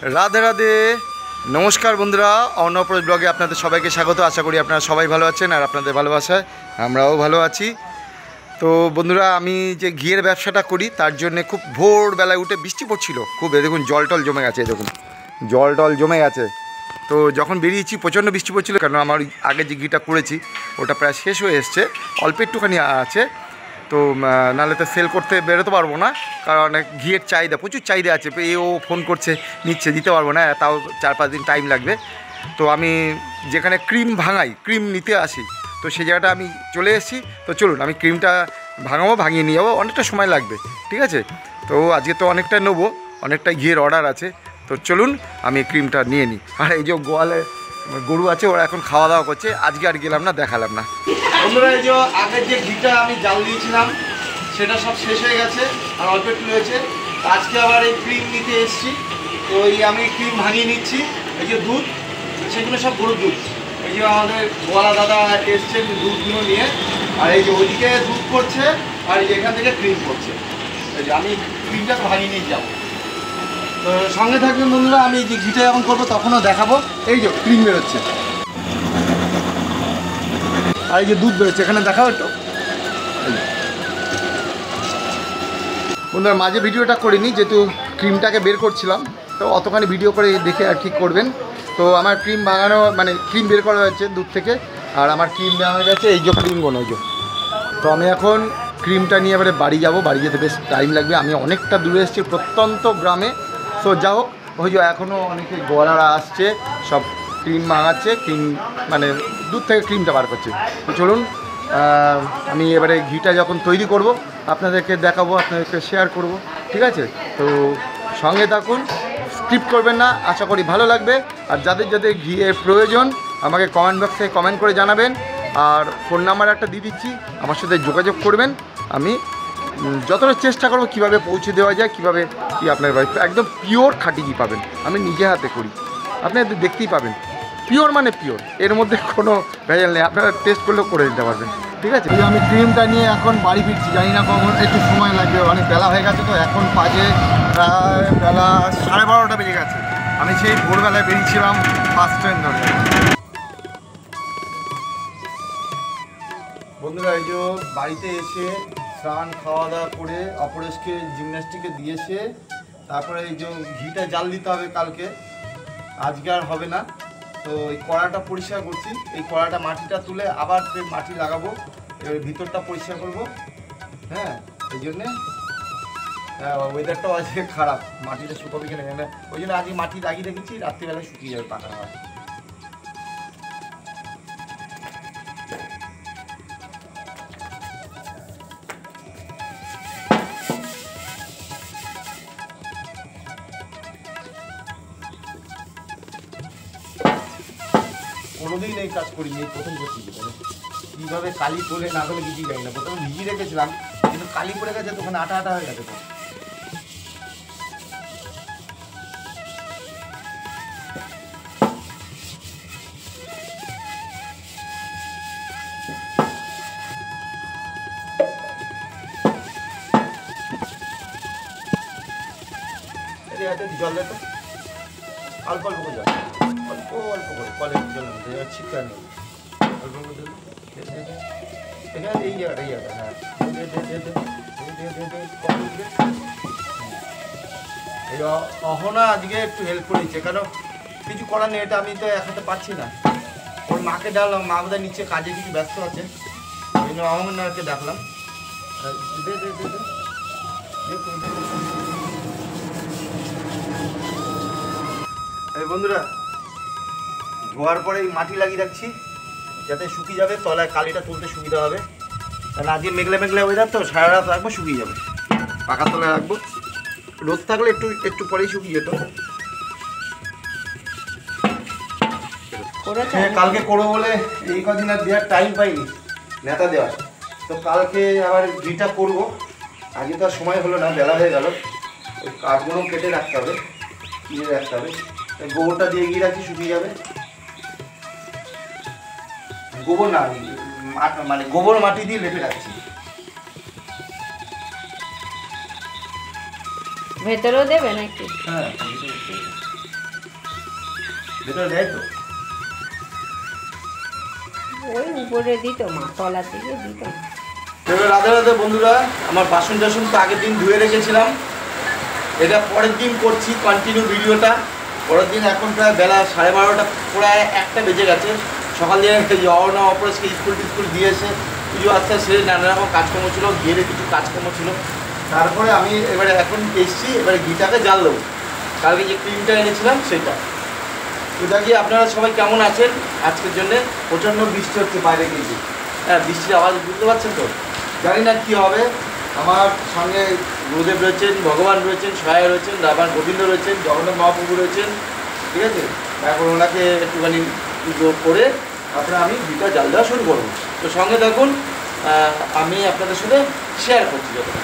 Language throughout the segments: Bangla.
রাধে রাধে, নমস্কার বন্ধুরা, অন্নপ্রজ ব্লগে আপনাদের সবাইকে স্বাগত। আশা করি আপনারা সবাই ভালো আছেন আর আপনাদের ভালোবাসায় আমরাও ভালো আছি। তো বন্ধুরা, আমি যে ঘিয়ের ব্যবসাটা করি তার জন্যে খুব ভোরবেলায় উঠে বৃষ্টি পড়ছিল খুব। দেখুন জল টল জমে গেছে, দেখুন জল টল জমে গেছে। তো যখন বেরিয়েছি প্রচণ্ড বৃষ্টি পড়ছিল, কেন আমার আগে যে ঘিটা করেছি ওটা প্রায় শেষ হয়ে এসছে, অল্প একটুখানি আছে। তো নাহলে তো সেল করতে বেরোতে পারবো না, কারণ ঘিয়ের চাহিদা প্রচুর চাহিদা আছে। ও ফোন করছে, নিচ্ছে, দিতে পারবো না, তাও 4-5 দিন টাইম লাগবে। তো আমি যেখানে ক্রিম ভাঙাই, ক্রিম নিতে আসি, তো সেই জায়গাটা আমি চলে এসেছি। তো চলুন আমি ক্রিমটা ভাঙিয়ে নিয়ে যাবো, অনেকটা সময় লাগবে, ঠিক আছে। তো আজকে তো অনেকটা নেবো, অনেকটা ঘিয়ের অর্ডার আছে। তো চলুন আমি ক্রিমটা নিয়ে নিই। আর এই যে গোয়ালে গরু আছে, ওরা এখন খাওয়া দাওয়া করছে, আজকে আর গেলাম না, দেখালাম না। বন্ধুরা, এই যে আগের যে ঘিটা আমি জাল দিয়েছিলাম সেটা সব শেষ হয়ে গেছে আর অল্প একটু রয়েছে। আজকে আবার এই ক্রিম নিতে এসেছি। তো এই আমি ক্রিম ভাঙিয়ে নিচ্ছি। এই যে দুধ, সেগুলো সব গরুর দুধ। এই যে আমাদের গোয়ালা দাদা এসছেন দুধগুলো নিয়ে, আর এই যে ওইদিকে দুধ করছে আর এই যে এখান থেকে ক্রিম করছে। এই যে আমি ক্রিমটা ভাঙিয়ে নিয়ে যাবো। তো সঙ্গে থাকবেন বন্ধুরা, আমি যে ঘিটা যখন করবো তখনও দেখাবো। এই যে ক্রিম বেরোচ্ছে আর এই যে দুধ বেরোচ্ছে, এখানে দেখাও একটু। বন্ধুরা, মাঝে ভিডিওটা করিনি, যেহেতু ক্রিমটাকে বের করছিলাম, তো অতখানি ভিডিও করে দেখে আর ঠিক করবেন। তো আমার ক্রিম ভাঙানো মানে ক্রিম বের করা হয়েছে দুধ থেকে, আর আমার ক্রিম নেওয়া হয়ে গেছে। এই যে ক্রিম গোনো, এই যে। তো আমি এখন ক্রিমটা নিয়ে এবারে বাড়ি যাব। বাড়ি যেতে বেশ টাইম লাগবে, আমি অনেকটা দূরে এসেছি, প্রত্যন্ত গ্রামে। তো যা হোক, ওই যে এখনও অনেকে গোয়ালারা আসছে, সব ক্রিম ভাঙাচ্ছে, ক্রিম মানে দুধ থেকে ক্রিমটা বার করছে। তো চলুন আমি এবারে ঘিটা যখন তৈরি করব আপনাদেরকে দেখাবো, আপনাদেরকে শেয়ার করব, ঠিক আছে। তো সঙ্গে থাকুন, স্কিপ করবেন না, আশা করি ভালো লাগবে। আর যাদের যাদের ঘিয়ের প্রয়োজন আমাকে কমেন্ট বক্সে কমেন্ট করে জানাবেন। আর ফোন নাম্বার একটা দিয়ে দিচ্ছি, আমার সাথে যোগাযোগ করবেন। আমি যতটা চেষ্টা করব কীভাবে পৌঁছে দেওয়া যায়, কীভাবে কি আপনার বাড়ি একদম পিওর খাঁটি ঘি পাবেন। আমি নিজে হাতে করি, আপনি দেখতেই পাবেন, পিওর মানে পিওর, এর মধ্যে কোনো ভেজাল নেই। আপনারা টেস্ট করলেও করে দিতে পারবেন, ঠিক আছে। আমি ক্রিমটা নিয়ে এখন বাড়ি ফিরছি, জানি না কখন একটু সময় লাগবে, অনেক বেলা হয়ে গেছে। তো এখন বাজে প্রায় বেলা 12:30 বেজে গেছে। আমি সেই ভোরবেলায় বেরিয়েছিলাম ফার্স্ট ট্রেন ধরে। বন্ধুরা, এই যে বাড়িতে এসে স্নান খাওয়া দাওয়া করে অপরেশকে জিমন্যাস্টিকে দিয়েছে, তারপরে এই যে ঘিটা জাল দিতে হবে কালকে, আজকে আর হবে না। তো এই কড়াটা পরিষ্কার করছি, এই কড়াটা মাটিটা তুলে আবার মাটি লাগাবো, এবার ভিতরটা পরিষ্কার করবো। হ্যাঁ, এই জন্যে ওয়েদারটাও আজকে খারাপ, মাটিটা শুকাবে কিনা জানি না, ওই জন্য আজকে মাটি লাগিয়ে রেখেছি, রাত্রিবেলা শুকিয়ে যাবে, পাকা হয়। কোনোদিন এই কাজ করিনি, এই প্রথম করছি। কীভাবে কালি তোলে না তোলে কিছুই জানি না। প্রথমে ভিজিয়ে রেখেছিলাম, কিন্তু কালি পড়ে গেছে, তো ওখানে আটা আটা হয়ে গেছে। তো জল দেতো, অল্প অল্প করে জল, অল্প অল্প করে কলের জলের মধ্যে ছিটকা নেই, অল্প করে এখানে এই জায়গাটা হ্যাঁ এই অহনা আজকে একটু হেল্প করেছে, কেন কিছু করার নেই, এটা আমি তো এক হাতে পারছি না। ওর মাকে ডাকলাম, মা বোধহয় নিচে কাজে কিছু ব্যস্ত আছে, ওই জন্য অহনাকে ডাকলাম। এই বন্ধুরা, ধোয়ার পরে মাটি লাগিয়ে রাখছি যাতে শুকিয়ে যাবে, তলায় কালিটা তুলতে সুবিধা হবে। কারণ আজকে মেঘলা মেঘলা ওয়েদার, তো সারা রাত রাখবো, শুকিয়ে যাবে, পাকা তলায় রাখবো। রোদ থাকলে একটু একটু পরেই শুকিয়ে যেত। হ্যাঁ, কালকে করবো বলে এই কদিন আর দেওয়ার টাইম পাইনি, নেতা দেওয়ার। তো কালকে আবার ঘিটা করবো, আজকে তো আর সময় হলো না, বেলা হয়ে গেল। ওই কাঠগুলো কেটে রাখতে হবে, কিনে রাখতে হবে। গোবরটা দিয়ে গিয়ে রাখি, শুকিয়ে যাবে। গোবর না, মানে গোবর মাটি দিয়ে লেপে রাখছি। ভেতরেও দেবে নাকি? হ্যাঁ, ভেতরে দেয় তো ওই উপরে দিত মা, তলার দিকে দিত। রাধে রাধে বন্ধুরা, আমার বাসন টাসন তো আগের দিন ধুয়ে রেখেছিলাম, এটা পরের দিন করছি কন্টিনিউ ভিডিওটা। পরের দিন এখন প্রায় বেলা 12:30, প্রায় 1টা বেজে গেছে। সকাল দিয়ে অর্ণব অপরেশকে স্কুল দিয়ে এসে পুজো আস্তে সেরে নানা রকম কাজকর্ম ছিল, ঘিরে কিছু কাজকর্ম ছিল। তারপরে আমি এবারে এখন এসছি, এবারে ঘিটাকে জাল দেবো। কালকে যে ক্রিমটা এনেছিলাম সেটা। তো দেখি আপনারা সবাই কেমন আছেন। আজকের জন্যে প্রচণ্ড বৃষ্টি হচ্ছে বাইরে, কিন্তু হ্যাঁ বৃষ্টির আওয়াজ বুঝতে পারছেন তো। জানি না কী হবে। আমার সঙ্গে গুরুদেব রয়েছেন, ভগবান রয়েছেন, সহায় রয়েছেন, রাবার গোবিন্দ রয়েছেন, জগন্নাথ মহাপ্রভু রয়েছেন, ঠিক আছে। এখন ওনাকে একটুখানি পুজো করে তারপরে আমি ঘিটা জাল দেওয়া শুরু করবো। তো সঙ্গে দেখুন, আমি আপনাদের সাথে শেয়ার করছি যতটা।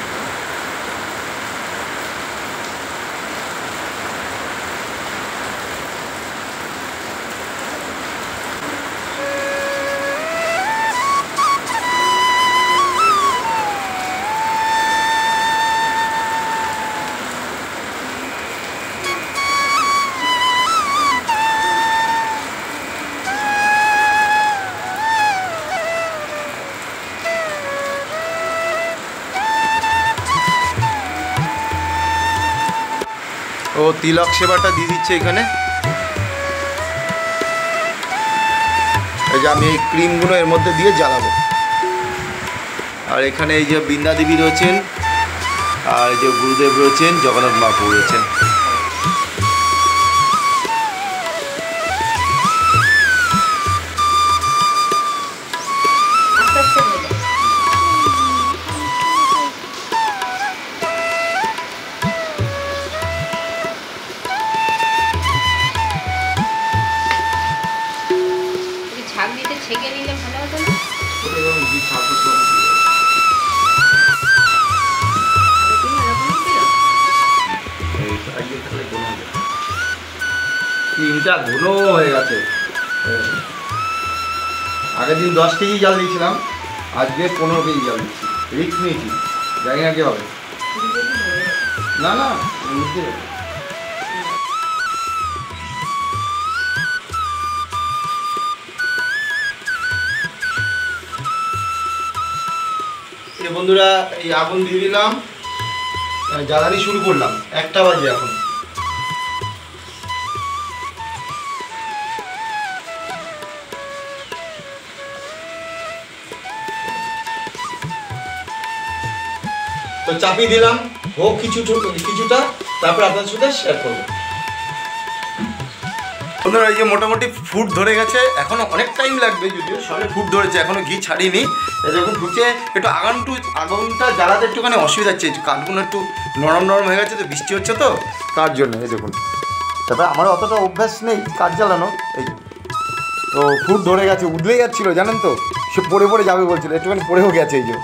ও তিলক সেবাটা দিয়ে দিচ্ছে এখানে। এই যে আমি এই ক্রিমগুলো এর মধ্যে দিয়ে জ্বালাবো। আর এখানে এই যে বৃন্দা দেবী রয়েছেন, আর এই যে গুরুদেব রয়েছেন, জগন্নাথ মহাপ্রভু রয়েছেন। ছেঁকে নিলে ভালো হতো না? ক্রিমটা ঘন হয়ে গেছে। আগের দিন 10 কেজি জাল দিয়েছিলাম, আজকে 15 কেজি জাল দিচ্ছি। রিস্ক নিয়েছি, জানি না কি হবে। না না বন্ধুরা, এই আগুন দিয়ে দিলাম, জ্বালানি শুরু করলাম। 1টা বাজে এখন। তো চাপিয়ে দিলাম, হোক কিছুটা, তারপর আপনাদের সাথে শেয়ার করবো। বন্ধুরা এই যে মোটামুটি ফুট ধরে গেছে, এখনো অনেক টাইম লাগবে, যদিও সবে ফুট ধরেছে, এখনো ঘি ছাড়িনি। যখন ফুটছে একটু আগুনটা জ্বালাতে একটুখানি অসুবিধা হচ্ছে, কাঠগুলো একটু নরম হয়ে গেছে, তো বৃষ্টি হচ্ছে তো তার জন্য। এই দেখুন, তারপরে আমার অতটা অভ্যাস নেই কাঠ জ্বালানো। এই তো ফুট ধরে গেছে, উদলেই যাচ্ছিলো জানেন তো, সে পড়ে যাবে বলছিল, একটুখানি পড়েও গেছে। এই যে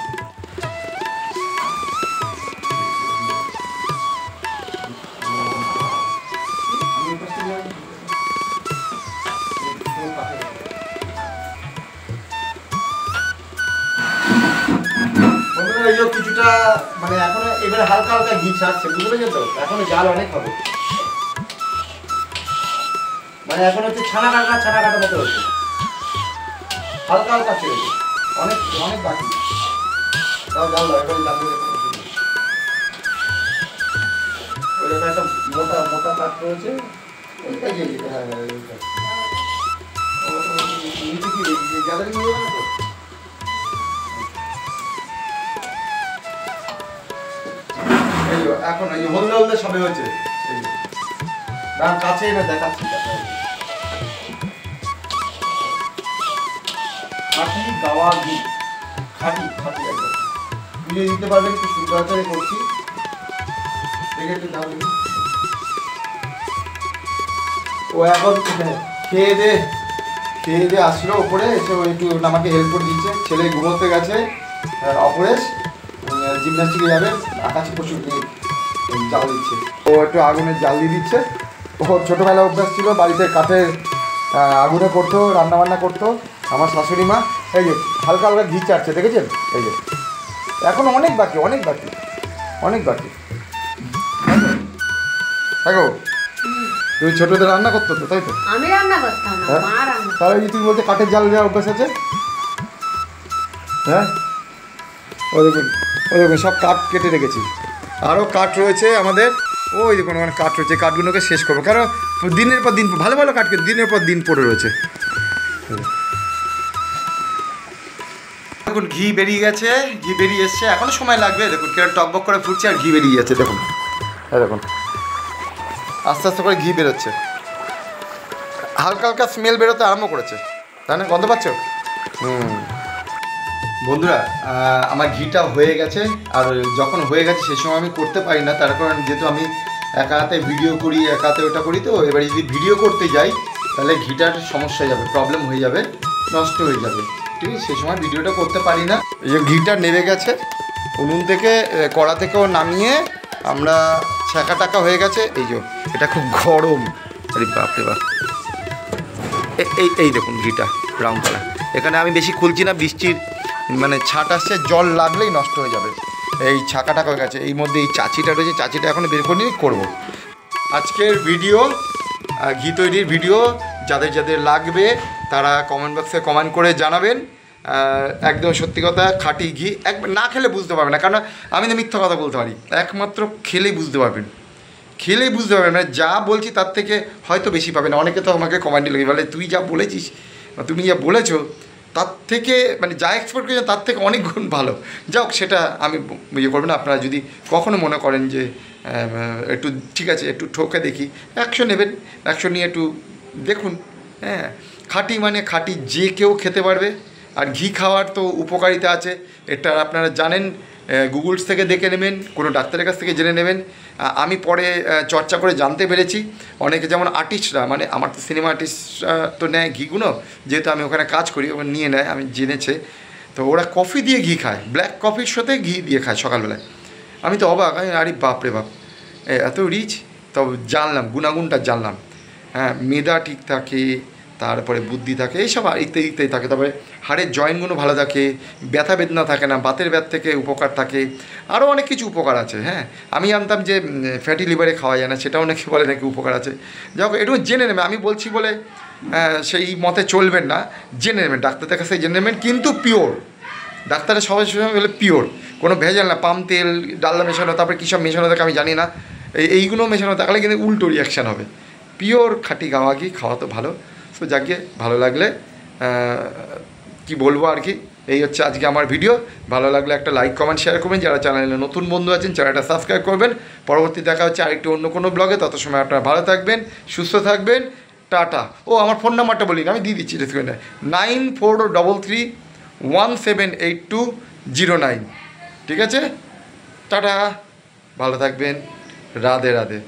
কিছুটা মানে এখনো এবারে হালকা ঘি ছাড়ছে, বুঝতে পেরেছেন তো। এখনো জাল অনেক হবে, মানে এখন হচ্ছে ছানা কাটা মতো হচ্ছে, হালকা ছেড়েছে, অনেক বাকি। তাও জাল দাও, এবারে জাল দিয়ে ওই জায়গায় একটা মোটা কাঠ রয়েছে, ওইটাই যে হ্যাঁ নিচে কি গ্যাদারিং হয়ে যাবে না তো। এখন এই হলদে সবে হয়েছে, কাছে এনে দেখাচ্ছি। খাঁটি গাওয়া ঘি, খাঁটি একদম বুঝিয়ে দিতে পারবেন, একটু শুদ্ধ আচারে করছি। দেখে একটু দাম দিন। ও এখন খেয়ে দে আসলো ওপরে এসে, ও একটু আমাকে হেল্প করে দিচ্ছে। ছেলে ঘুমোতে গেছে, অপরেশ জিমন্যাস্টিকে যাবে, আকাশে প্রচুর জাল দিচ্ছে। ও একটু আগুনের জাল দিয়ে দিচ্ছে। ও ছোটোবেলা অভ্যাস ছিল, বাড়িতে কাঠের আগুনে করতো, রান্নাবান্না করতো আমার শাশুড়ি মা। এই যে হালকা ঘি চাটছে, দেখেছেন? এই যে এখন অনেক বাকি দেখো তুমি ছোটোতে রান্না করতো তো, তাই তো? আমি রান্না করতাম না, হ্যাঁ? মা রান্না। তাহলে এই যে তুমি বলতে কাঠের জাল দেওয়ার অভ্যাস আছে, হ্যাঁ? ওই দেখুন সব কাঠ কেটে রেখেছি, আরও কাঠ রয়েছে আমাদের, ওই দেখুন ওখানে কাঠ রয়েছে, কাঠগুলোকে শেষ করবো, কারণ দিনের পর দিন ভালো ভালো কাঠ কেটে দিনের পর দিন পড়ে রয়েছে। দেখুন ঘি বেরিয়ে গেছে, ঘি বেরিয়ে এসছে, এখনও সময় লাগবে। দেখুন কেরম টকবক করে ফুটছে আর ঘি বেরিয়ে যাচ্ছে, দেখুন হ্যাঁ দেখুন আস্তে আস্তে করে ঘি বেরোচ্ছে, হালকা হালকা স্মেল বেরোতে আরম্ভ করেছে, তাই না? গন্ধ পাচ্ছ? বন্ধুরা আমার ঘিটা হয়ে গেছে, আর যখন হয়ে গেছে সেই সময় আমি করতে পারি না, তার কারণ যেহেতু আমি একা হাতে ভিডিও করি, একা হাতে ওটা করি, তো এবারে যদি ভিডিও করতে যাই তাহলে ঘিটার সমস্যা হয়ে যাবে, প্রবলেম হয়ে যাবে, নষ্ট হয়ে যাবে, ঠিক আছে? সেই সময় ভিডিওটা করতে পারি না। এই যে ঘিটা নেমে গেছে উনুন থেকে, কড়া থেকেও নামিয়ে আমরা ছ্যাঁকা টাকা হয়ে গেছে। এই যে এটা খুব গরম, আরে বাপরে বাপ, এই দেখুন ঘিটা ব্রাউন কালার। এখানে আমি বেশি খুলছি না, বৃষ্টির মানে ছাট আসছে, জল লাগলেই নষ্ট হয়ে যাবে। এই ছাকা টাকা হয়ে গেছে, এই মধ্যে এই চাচিটা রয়েছে, চাচিটা এখনও বের করে নিয়ে করবো। আজকের ভিডিও ঘি তৈরির ভিডিও যাদের যাদের লাগবে তারা কমেন্ট বক্সে কমেন্ট করে জানাবেন। একদম সত্যি কথা, খাঁটি ঘি একবার না খেলে বুঝতে পারবেন না, কারণ আমি তো মিথ্যা কথা বলতে পারি, একমাত্র খেলেই বুঝতে পারবেন, খেলেই বুঝতে পারবেন। মানে যা বলছি তার থেকে হয়তো বেশি পাবেন। অনেকে তো আমাকে কমেন্টে লেগে বলে তুই যা বলেছিস, তুমি যা বলেছো তার থেকে মানে যা এক্সপেক্ট করেছেন তার থেকে অনেক গুণ ভালো। যাক সেটা আমি ইয়ে করবো না। আপনারা যদি কখনও মনে করেন যে একটু ঠিক আছে একটু ঠকে দেখি, 100 নেবেন, 100 নিয়ে একটু দেখুন। হ্যাঁ, খাঁটি মানে খাঁটি, যে কেউ খেতে পারবে। আর ঘি খাওয়ার তো উপকারিতা আছে, এটা আপনারা জানেন, গুগলস থেকে দেখে নেবেন, কোনো ডাক্তারের কাছ থেকে জেনে নেবেন। আমি পরে চর্চা করে জানতে পেরেছি অনেকে, যেমন আর্টিস্টরা, মানে আমার তো সিনেমা আর্টিস্টরা তো নেয় ঘিগুলো, যেহেতু আমি ওখানে কাজ করি, ওখানে নিয়ে নেয়, আমি জেনেছে। তো ওরা কফি দিয়ে ঘি খায়, ব্ল্যাক কফির সাথে ঘি দিয়ে খায় সকালবেলায়। আমি তো অবাক, আমি আরে বাপরে বাপ, এত রিচ। তো জানলাম, গুণাগুণটা জানলাম। হ্যাঁ, মেধা ঠিক থাকে, তারপরে বুদ্ধি থাকে, এইসব ইত্যাদি ইত্যাদি থাকে। তারপরে হাড়ের জয়েন্টগুলো ভালো থাকে, ব্যথা বেদনা থাকে না, বাতের ব্যথা থেকে উপকার থাকে, আরও অনেক কিছু উপকার আছে। হ্যাঁ, আমি জানতাম যে ফ্যাটি লিভারে খাওয়া যায় না, সেটাও নাকি বলে নাকি উপকার আছে। যাই হোক, একটু জেনে নেবেন, আমি বলছি বলে সেই মতে চলবেন না, জেনে নেবেন, ডাক্তারদের কাছে জেনে নেবেন, কিন্তু পিওর। ডাক্তারের সবাই সময় বলে পিওর, কোনো ভেজাল না, পাম তেল, ডালদা মেশানো, তারপরে কী সব মেশানো থাকে আমি জানি না, এইগুলো মেশানো থাকলে কিন্তু উল্টো রিয়াকশান হবে। পিওর খাঁটি গাওয়া ঘি খাওয়া তো ভালো। তো যাকে ভালো লাগলে কি বলবো আর কি, এই হচ্ছে আজকে আমার ভিডিও। ভালো লাগলে একটা লাইক কমেন্ট শেয়ার করবেন, যারা চ্যানেলে নতুন বন্ধু আছেন চ্যানেলটা সাবস্ক্রাইব করবেন। পরবর্তী দেখা হচ্ছে আরেকটু অন্য কোনো ব্লগে, তত সময় আপনারা ভালো থাকবেন, সুস্থ থাকবেন, টাটা। ও আমার ফোন নাম্বারটা বলি, আমি দিয়ে দিচ্ছি ডিসক্রিপশনে, 9433178209। ঠিক আছে, টাটা, ভালো থাকবেন, রাধে রাধে।